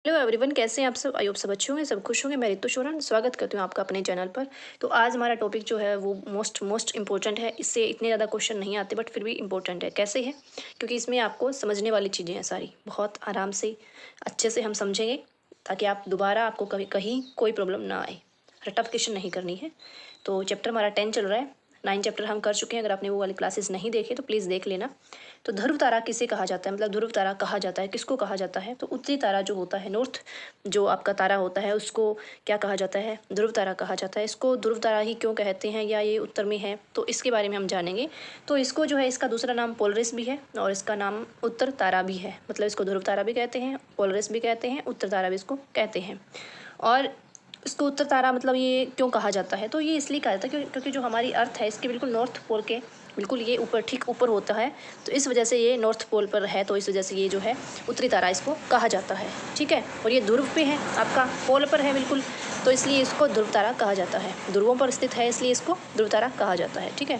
Hello everyone, कैसे हैं आप सब। आई होप सब अच्छे होंगे, सब खुश होंगे। मैं रितु शोरन स्वागत करती हूँ आपका अपने चैनल पर। तो आज हमारा टॉपिक जो है वो मोस्ट इंपॉर्टेंट है। इससे इतने ज़्यादा क्वेश्चन नहीं आते बट फिर भी इंपॉर्टेंट है। कैसे है? क्योंकि इसमें आपको समझने वाली चीज़ें हैं सारी, बहुत आराम से अच्छे से हम समझेंगे ताकि आप दोबारा आपको कभी कहीं कोई प्रॉब्लम ना आए। रटफिकेशन नहीं करनी है। तो चैप्टर हमारा 10 चल रहा है। 9 चैप्टर हम कर चुके हैं। अगर आपने वो वाली क्लासेस नहीं देखे तो प्लीज़ देख लेना। तो ध्रुव तारा किसे कहा जाता है, मतलब ध्रुव तारा कहा जाता है, किसको कहा जाता है? तो उत्तरी तारा जो होता है, नॉर्थ जो आपका तारा होता है, उसको क्या कहा जाता है? ध्रुव तारा कहा जाता है। इसको ध्रुव तारा ही क्यों कहते हैं, या ये उत्तर में है, तो इसके बारे में हम जानेंगे। तो इसको जो है, इसका दूसरा नाम पोलरिस भी है और इसका नाम उत्तर तारा भी है। मतलब इसको ध्रुव तारा भी कहते हैं, पोलरिस भी कहते हैं, उत्तर तारा भी इसको कहते हैं। और इसको उत्तर तारा मतलब ये क्यों कहा जाता है? तो ये इसलिए कहा जाता है क्योंकि जो हमारी अर्थ है इसके बिल्कुल नॉर्थ पोल के बिल्कुल ये ऊपर, ठीक ऊपर होता है। तो इस वजह से ये नॉर्थ पोल पर है, तो इस वजह से ये जो है उत्तरी तारा इसको कहा जाता है। ठीक है। और ये ध्रुव पे है, आपका पोल पर है बिल्कुल, तो इसलिए इसको ध्रुव तारा कहा जाता है। ध्रुवों पर स्थित है इसलिए इसको ध्रुव तारा कहा जाता है। ठीक है।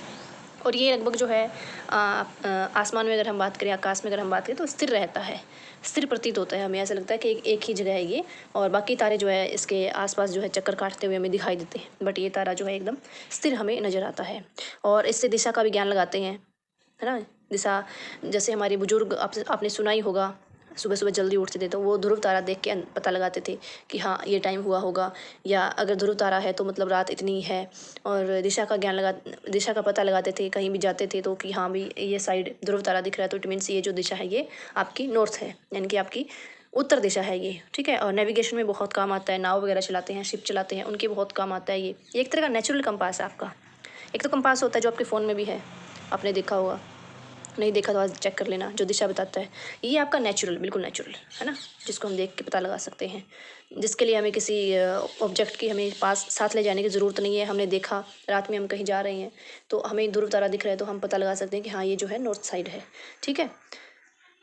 और ये लगभग जो है आसमान में अगर हम बात करें, आकाश में अगर हम बात करें, तो स्थिर रहता है, स्थिर प्रतीत होता है। हमें ऐसा लगता है कि एक ही जगह है ये, और बाकी तारे जो है इसके आसपास जो है चक्कर काटते हुए हमें दिखाई देते हैं, बट ये तारा जो है एकदम स्थिर हमें नज़र आता है। और इससे दिशा का भी ज्ञान लगाते हैं, है ना। दिशा जैसे हमारे बुजुर्ग, आपने सुना ही होगा, सुबह सुबह जल्दी उठते थे तो वो ध्रुव तारा देख के पता लगाते थे कि हाँ ये टाइम हुआ होगा, या अगर ध्रुव तारा है तो मतलब रात इतनी है। और दिशा का पता लगाते थे, कहीं भी जाते थे तो कि हाँ भी ये साइड ध्रुव तारा दिख रहा है, तो इट मीन्स ये जो दिशा है ये आपकी नॉर्थ है, यानी कि आपकी उत्तर दिशा है ये। ठीक है। और नेविगेशन में बहुत काम आता है, नाव वगैरह चलाते हैं, शिप चलाते हैं, उनके बहुत काम आता है ये। एक तरह का नेचुरल कंपास है आपका। एक तो कंपास होता है जो आपके फ़ोन में भी है, आपने देखा होगा, नहीं देखा तो आज चेक कर लेना, जो दिशा बताता है। ये आपका नेचुरल, बिल्कुल नेचुरल है ना, जिसको हम देख के पता लगा सकते हैं, जिसके लिए हमें किसी ऑब्जेक्ट की हमें पास साथ ले जाने की ज़रूरत नहीं है। हमने देखा, रात में हम कहीं जा रहे हैं तो हमें ध्रुव तारा दिख रहा है, तो हम पता लगा सकते हैं कि हाँ ये जो है नॉर्थ साइड है। ठीक है।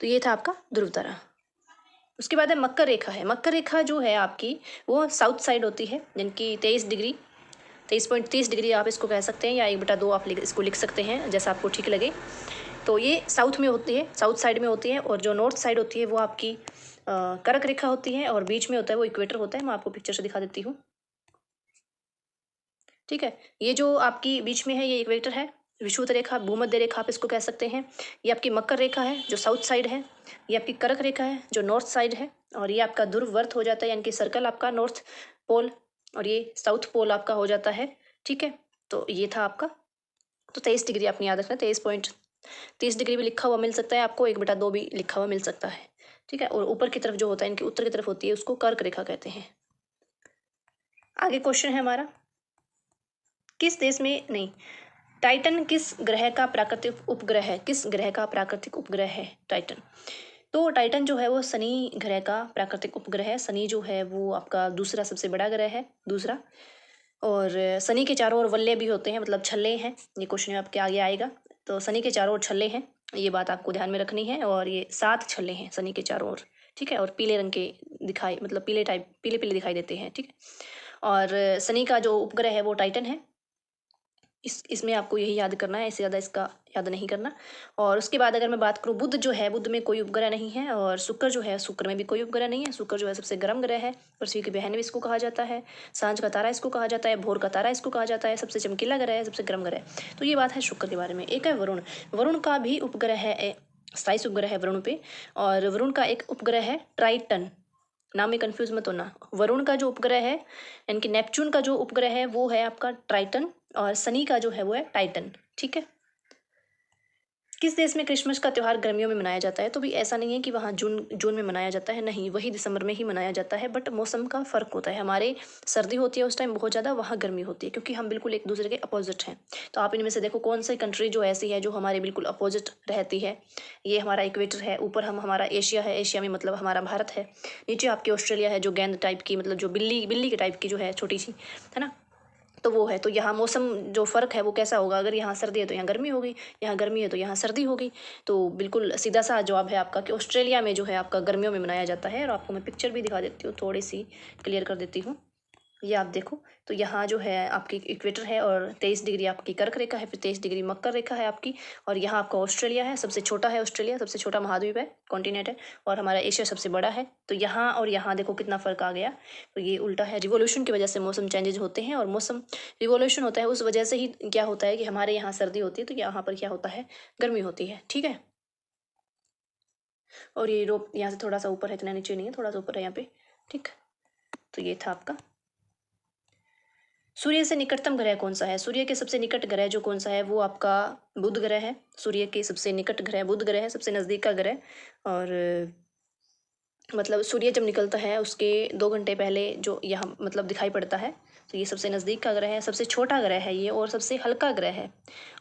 तो ये था आपका ध्रुव तारा। उसके बाद है मकर रेखा। है मकर रेखा जो है आपकी, वो साउथ साइड होती है, जिनकी 23 डिग्री, 23.30 डिग्री आप इसको कह सकते हैं, या 1/2 आप इसको लिख सकते हैं, जैसा आपको ठीक लगे। तो ये साउथ में होती है, साउथ साइड में होती है। और जो नॉर्थ साइड होती है वो आपकी कर्क रेखा होती है, और बीच में होता है वो इक्वेटर होता है। मैं आपको पिक्चर से दिखा देती हूँ। ठीक है। ये जो आपकी बीच में है ये इक्वेटर है, विषुवत रेखा, भूमध्य रेखा आप इसको कह सकते हैं। ये आपकी मकर रेखा है जो साउथ साइड है। ये आपकी कर्क रेखा है जो नॉर्थ साइड है। और ये आपका ध्रुववर्त हो जाता है, यानी कि सर्कल आपका नॉर्थ पोल, और ये साउथ पोल आपका हो जाता है। ठीक है। तो ये था आपका। तो 23 डिग्री आपने याद रखना, 23.30 डिग्री भी लिखा हुआ मिल सकता है आपको, 1/2 भी लिखा हुआ मिल सकता है। ठीक है। और ऊपर की तरफ जो होता है, इनकी उत्तर की तरफ होती है, उसको कर्क रेखा कहते हैं। आगे क्वेश्चन है हमारा, किस देश में नहीं, टाइटन किस ग्रह का प्राकृतिक उपग्रह है? किस ग्रह का प्राकृतिक उपग्रह है टाइटन? तो टाइटन जो है वो शनि ग्रह का प्राकृतिक उपग्रह है। शनि जो है वो आपका दूसरा सबसे बड़ा ग्रह है, दूसरा। और शनि के चारों ओर वलय भी होते हैं, मतलब छल्ले हैं। ये क्वेश्चन आपके आगे आएगा। तो शनि के चारों ओर छल्ले हैं, ये बात आपको ध्यान में रखनी है। और ये 7 छल्ले हैं शनि के चारों ओर। ठीक है। और पीले रंग के दिखाई, मतलब पीले टाइप, पीले पीले दिखाई देते हैं। ठीक है। और शनि का जो उपग्रह है वो टाइटन है। इसमें आपको यही याद करना है, इससे ज़्यादा इसका याद नहीं करना। और उसके बाद अगर मैं बात करूँ, बुध जो है, बुध में कोई उपग्रह नहीं है। और शुक्र जो है, शुक्र में भी कोई उपग्रह नहीं है। शुक्र जो है सबसे गर्म ग्रह है, पृथ्वी की बहन भी इसको कहा जाता है, सांझ का तारा इसको कहा जाता है, भोर का तारा इसको कहा जाता है, सबसे चमकीला ग्रह है, सबसे गर्म ग्रह है। तो ये बात है शुक्र के बारे में। एक है वरुण। वरुण का भी उपग्रह है, 27 उपग्रह है वरुण पे। और वरुण का एक उपग्रह है ट्राइटन, नाम में कंफ्यूज मत होना। वरुण का जो उपग्रह है, यानी कि नेपच्यून का जो उपग्रह है वो है आपका ट्राइटन, और शनि का जो है वो है टाइटन। ठीक है। किस देश में क्रिसमस का त्यौहार गर्मियों में मनाया जाता है? तो भी ऐसा नहीं है कि वहाँ जून में मनाया जाता है, नहीं, वही दिसंबर में ही मनाया जाता है, बट मौसम का फ़र्क होता है। हमारे सर्दी होती है उस टाइम बहुत ज़्यादा, वहाँ गर्मी होती है, क्योंकि हम बिल्कुल एक दूसरे के अपोजिट हैं। तो आप इनमें से देखो कौन सी कंट्री जो ऐसी है जो हमारे बिल्कुल अपोजिट रहती है। ये हमारा इक्वेटर है, ऊपर हमारा एशिया है, एशिया में मतलब हमारा भारत है, नीचे आपकी ऑस्ट्रेलिया है जो गेंद टाइप की, मतलब जो बिल्ली के टाइप की जो है, छोटी सी, है ना। तो वो है। तो यहाँ मौसम जो फ़र्क है वो कैसा होगा, अगर यहाँ सर्दी है तो यहाँ गर्मी होगी, यहाँ गर्मी है तो यहाँ सर्दी होगी। तो बिल्कुल सीधा सा जवाब है आपका कि ऑस्ट्रेलिया में जो है आपका गर्मियों में मनाया जाता है। और आपको मैं पिक्चर भी दिखा देती हूँ, थोड़ी सी क्लियर कर देती हूँ। ये आप देखो, तो यहाँ जो है आपकी इक्वेटर है और 23 डिग्री आपकी कर्क रेखा है, फिर 23 डिग्री मकर रेखा है आपकी, और यहाँ आपका ऑस्ट्रेलिया है, सबसे छोटा है ऑस्ट्रेलिया, सबसे छोटा महाद्वीप है, कॉन्टिनेंट है, और हमारा एशिया सबसे बड़ा है। तो यहाँ और यहाँ देखो कितना फ़र्क आ गया। तो ये उल्टा है, रिवोल्यूशन की वजह से मौसम चेंजेज होते हैं, और मौसम रिवोल्यूशन होता है उस वजह से ही क्या होता है कि हमारे यहाँ सर्दी होती है तो यहाँ पर क्या होता है, गर्मी होती है। ठीक है, और ये यूरोप यहाँ से थोड़ा सा ऊपर है, इतना नीचे नहीं है, थोड़ा सा ऊपर है यहाँ पे। ठीक, तो ये था आपका। सूर्य से निकटतम ग्रह कौन सा है? सूर्य के सबसे निकट ग्रह जो कौन सा है वो आपका बुध ग्रह है। सूर्य के सबसे निकट ग्रह बुध ग्रह है, सबसे नज़दीक का ग्रह। और मतलब सूर्य जब निकलता है उसके 2 घंटे पहले जो यहाँ मतलब दिखाई पड़ता है, तो ये सबसे नज़दीक का ग्रह है, सबसे छोटा ग्रह है ये, और सबसे हल्का ग्रह है,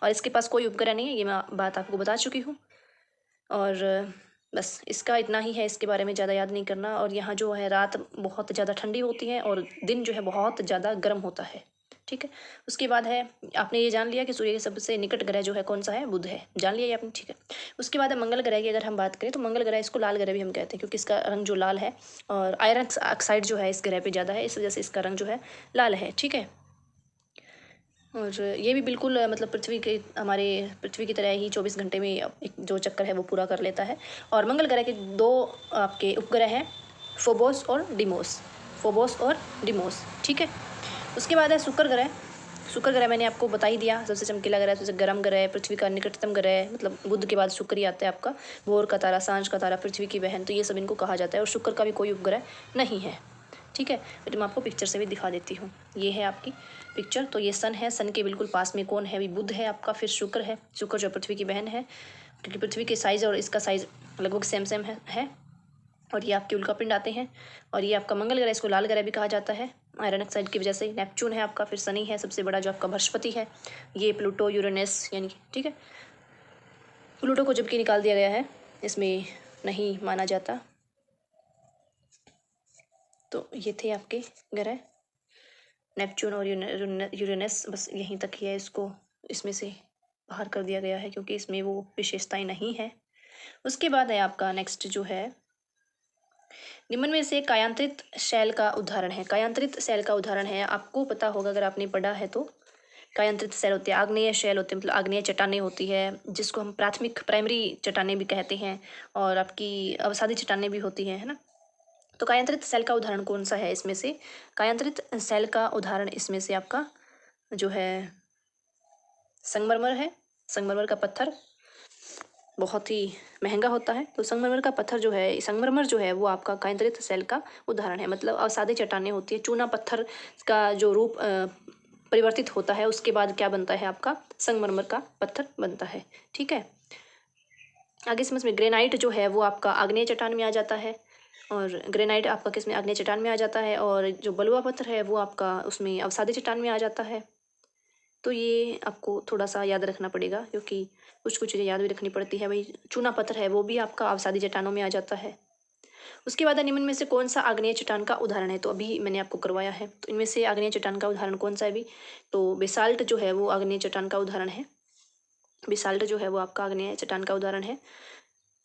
और इसके पास कोई उपग्रह नहीं है। ये मैं बात आपको बता चुकी हूँ। और बस इसका इतना ही है, इसके बारे में ज़्यादा याद नहीं करना। और यहाँ जो है रात बहुत ज़्यादा ठंडी होती है और दिन जो है बहुत ज़्यादा गर्म होता है। ठीक है, उसके बाद है, आपने ये जान लिया कि सूर्य के सबसे निकट ग्रह जो है कौन सा है, बुध है, जान लिया ये आपने। ठीक है, उसके बाद है मंगल ग्रह की। अगर हम बात करें तो मंगल ग्रह, इसको लाल ग्रह भी हम कहते हैं क्योंकि इसका रंग जो लाल है, और आयरन ऑक्साइड जो है इस ग्रह पे ज़्यादा है, इस वजह से इसका रंग जो है लाल है। ठीक है, और ये भी बिल्कुल मतलब पृथ्वी के, हमारे पृथ्वी की तरह ही 24 घंटे में एक जो चक्कर है वो पूरा कर लेता है। और मंगल ग्रह के 2 आपके उपग्रह हैं, फोबोस और डिमोस, फोबोस और डिमोस। ठीक है, उसके बाद है शुक्र ग्रह। शुक्र ग्रह मैंने आपको बता ही दिया, सबसे चमकीला ग्रह, सबसे गर्म ग्रह, पृथ्वी का निकटतम ग्रह, मतलब बुध के बाद शुक्र ही आता है आपका। भोर का तारा, सांझ का तारा, पृथ्वी की बहन, तो ये सब इनको कहा जाता है। और शुक्र का भी कोई उपग्रह नहीं है। ठीक है, तो मैं आपको पिक्चर से भी दिखा देती हूँ। ये है आपकी पिक्चर, तो ये सन है, सन के बिल्कुल पास में कौन है, अभी बुध है आपका, फिर शुक्र है, शुक्र जो पृथ्वी की बहन है, क्योंकि पृथ्वी के साइज़ और इसका साइज़ लगभग सेम सेम है। और ये आपके उल्कापिंड आते हैं। और ये आपका मंगल ग्रह, इसको लाल ग्रह भी कहा जाता है आयरन ऑक्साइड की वजह से। नेपच्यून है आपका, फिर शनि है सबसे बड़ा जो आपका बृहस्पति है, ये प्लूटो, यूरेनस यानी कि। ठीक है, प्लूटो को जबकि निकाल दिया गया है, इसमें नहीं माना जाता। तो ये थे आपके ग्रह नेपच्यून और यूरेनस, बस यहीं तक ही है, इसको इसमें से बाहर कर दिया गया है क्योंकि इसमें वो विशेषताएं नहीं है। उसके बाद है आपका नेक्स्ट जो है, निम्न में से कायांतरित शैल का उदाहरण है। कायांतरित शैल का उदाहरण है, आपको पता होगा अगर आपने पढ़ा है तो, कायांतरित शैल होते हैं, आग्नेय शैल होते हैं, मतलब आग्नेय चट्टानें होती है, जिसको हम प्राइमरी चट्टानें भी कहते हैं, और आपकी अवसादी चट्टानें भी होती हैं, है ना। तो कायांतरित शैल का उदाहरण कौन सा है इसमें से? कायांतरित शैल का उदाहरण इसमें से आपका जो है संगमरमर है। संगमरमर का पत्थर बहुत ही महंगा होता है, तो संगमरमर का पत्थर जो है, संगमरमर जो है वो आपका कायांतरित शैल का उदाहरण है। मतलब अवसादी चट्टानें होती है, चूना पत्थर का जो रूप परिवर्तित होता है, उसके बाद क्या बनता है आपका, संगमरमर का पत्थर बनता है। ठीक है, आगे समझ में, ग्रेनाइट जो है वो आपका आग्नेय चट्टान में आ जाता है, और ग्रेनाइट आपका किस में, आग्नेय चट्टान में आ जाता है, और जो बलुआ पत्थर है वो आपका उसमें अवसादी चट्टान में आ जाता है। तो ये आपको थोड़ा सा याद रखना पड़ेगा, क्योंकि कुछ कुछ चीज़ें याद भी रखनी पड़ती है। भाई चूना पत्थर है वो भी आपका अवसादी चट्टानों में आ जाता है। उसके बाद निम्न में से कौन सा आग्नेय चट्टान का उदाहरण है? तो अभी मैंने आपको करवाया है, तो इनमें से आग्नेय चट्टान का उदाहरण कौन सा है अभी? तो बेसाल्ट जो है वो आग्नेय चट्टान का उदाहरण है। बेसाल्ट जो है वो आपका आग्नेय चट्टान का उदाहरण है।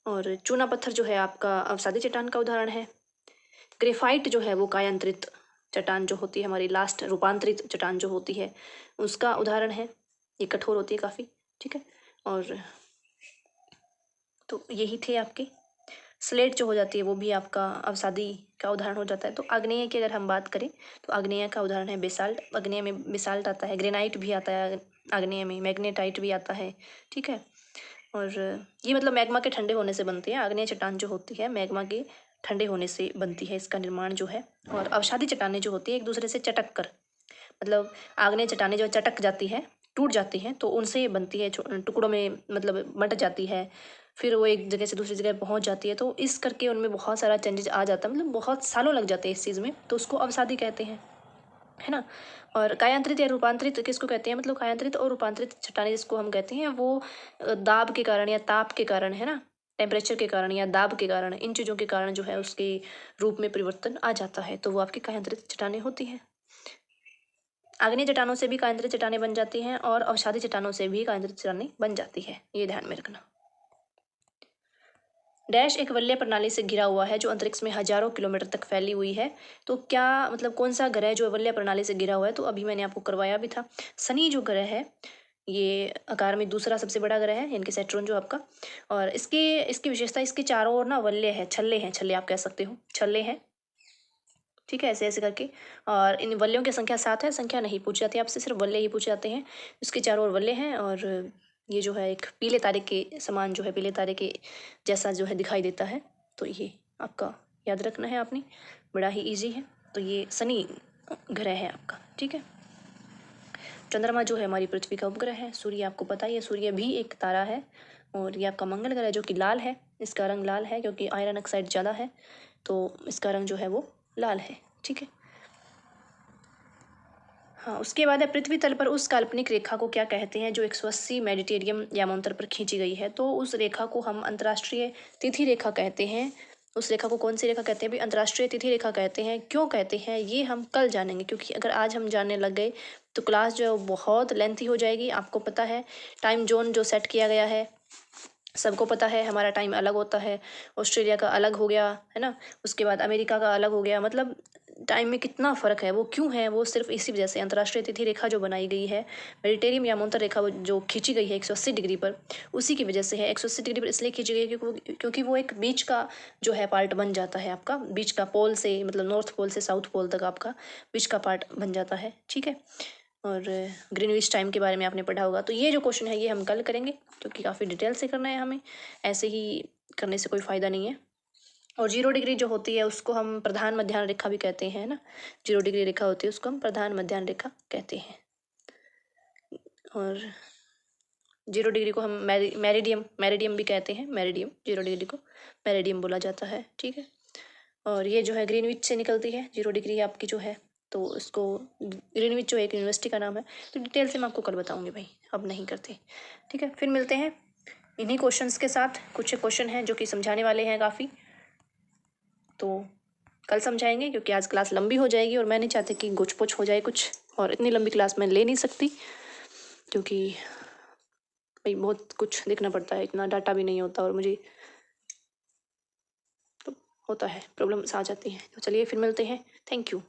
और चूना पत्थर जो है आपका अवसादी चट्टान का उदाहरण है। ग्रेफाइट जो है वो कायांतरित चट्टान जो होती है, हमारी लास्ट रूपांतरित चट्टान जो होती है, उसका उदाहरण है। ये कठोर होती है काफ़ी। ठीक है, और तो यही थे आपके। स्लेट जो हो जाती है वो भी आपका अवसादी का उदाहरण हो जाता है। तो आग्नेय की अगर हम बात करें तो आग्नेय का उदाहरण है बेसाल्ट। आग्नेय में बेसाल्ट आता है, ग्रेनाइट भी आता है आग्नेय में, मैग्नेटाइट भी आता है। ठीक है, और ये मतलब मैग्मा के ठंडे होने से बनती है। आग्नेय चट्टान जो होती है मैग्मा के ठंडे होने से बनती है, इसका निर्माण जो है। और अवसादी चट्टानें जो होती है एक दूसरे से चटक कर, मतलब आग्नेय चट्टानें जो चटक जाती है, टूट जाती हैं, तो उनसे बनती है, टुकड़ों में मतलब बंट जाती है, फिर वो एक जगह से दूसरी जगह पहुंच जाती है। तो इस करके उनमें बहुत सारा चेंजेस आ जाता है, मतलब बहुत सालों लग जाते हैं इस चीज़ में, तो उसको अवसादी कहते हैं, है ना। और कायांतरित या रूपांतरित किसको कहते हैं? मतलब कायांतरित और रूपांतरित चट्टानें जिसको हम कहते हैं वो दाब के कारण या ताप के कारण, है ना, टेम्परेचर के कारण या दाब के कारण, इन चीज़ों के कारण जो है उसके रूप में परिवर्तन आ जाता है, तो वो आपकी कायांतरित चट्टानें होती हैं। आग्नेय चट्टानों से भी कायांतरित चट्टानें बन जाती हैं, और अवसादी चट्टानों से भी कायांतरित चट्टानें बन जाती है, ये ध्यान में रखना। डैश एक वलय प्रणाली से घिरा हुआ है जो अंतरिक्ष में हजारों किलोमीटर तक फैली हुई है। तो क्या मतलब कौन सा ग्रह जो वलय प्रणाली से घिरा हुआ है, तो अभी मैंने आपको करवाया भी था। शनि जो ग्रह है ये आकार में दूसरा सबसे बड़ा ग्रह है, यानी कि सैटर्न जो आपका। और इसकी विशेषता, इसके चारों ओर ना वलय है, छल्ले हैं, छल्ले आप कह सकते हो, छल्ले हैं, ठीक है, ऐसे ऐसे करके। और इन वलयों की संख्या 7 है, संख्या नहीं पूछी जाती आपसे, सिर्फ वलय ही पूछे जाते हैं। इसके चारों ओर वलय हैं और ये जो है एक पीले तारे के समान जो है, पीले तारे के जैसा जो है दिखाई देता है। तो ये आपका याद रखना है आपने, बड़ा ही ईजी है। तो ये शनि ग्रह है आपका, ठीक है। चंद्रमा जो है हमारी पृथ्वी का उपग्रह है। सूर्य आपको पता ही है, सूर्य भी एक तारा है। और ये आपका मंगल ग्रह जो कि लाल है, इसका रंग लाल है क्योंकि आयरन ऑक्साइड ज़्यादा है, तो इसका रंग जो है वो लाल है, ठीक है। हाँ, उसके बाद है पृथ्वी तल पर उस काल्पनिक रेखा को क्या कहते हैं जो 180 मेडिटेरियम यामांतर पर खींची गई है। तो उस रेखा को हम अंतर्राष्ट्रीय तिथि रेखा कहते हैं। उस रेखा को कौन सी रेखा कहते हैं? भी अंतर्राष्ट्रीय तिथि रेखा कहते हैं। क्यों कहते हैं ये हम कल जानेंगे, क्योंकि अगर आज हम जानने लग गए तो क्लास जो है वो बहुत लेंथी हो जाएगी। आपको पता है टाइम जोन जो सेट किया गया है, सबको पता है हमारा टाइम अलग होता है, ऑस्ट्रेलिया का अलग हो गया है ना, उसके बाद अमेरिका का अलग हो गया। मतलब टाइम में कितना फ़र्क है, वो क्यों है? वो सिर्फ इसी वजह से अंतर्राष्ट्रीय तिथि रेखा जो बनाई गई है, मेडिटेरियम यामांतर रेखा वो जो खींची गई है 180 डिग्री पर, उसी की वजह से है। 180 डिग्री पर इसलिए खींची गई है क्योंकि वो एक बीच का जो है पार्ट बन जाता है आपका, बीच का पोल से, मतलब नॉर्थ पोल से साउथ पोल तक आपका बीच का पार्ट बन जाता है, ठीक है। और ग्रीनविच टाइम के बारे में आपने पढ़ा होगा। तो ये जो क्वेश्चन है ये हम कल करेंगे, क्योंकि काफ़ी डिटेल से करना है हमें, ऐसे ही करने से कोई फ़ायदा नहीं है। और 0 डिग्री जो होती है उसको हम प्रधान मध्याह्न रेखा भी कहते हैं ना, 0 डिग्री रेखा होती है उसको हम प्रधान मध्याह्न रेखा कहते हैं। और 0 डिग्री को हम मेरिडियम भी कहते हैं, मेरिडियम, 0 डिग्री को मेरिडियम बोला जाता है, ठीक है। और ये जो है ग्रीनविच से निकलती है 0 डिग्री आपकी जो है, तो इसको ग्रीनविच जो एक यूनिवर्सिटी का नाम है। तो डिटेल से मैं आपको कल बताऊंगी भाई, अब नहीं करते, ठीक है। फिर मिलते हैं इन्हीं क्वेश्चंस के साथ। कुछ क्वेश्चन हैं जो कि समझाने वाले हैं काफ़ी, तो कल समझाएंगे, क्योंकि आज क्लास लंबी हो जाएगी और मैं नहीं चाहती कि गुच पुच हो जाए कुछ, और इतनी लंबी क्लास मैं ले नहीं सकती, क्योंकि भाई बहुत कुछ देखना पड़ता है, इतना डाटा भी नहीं होता और मुझे तो होता है, प्रॉब्लम्स आ जाती हैं। तो चलिए फिर मिलते हैं, थैंक यू।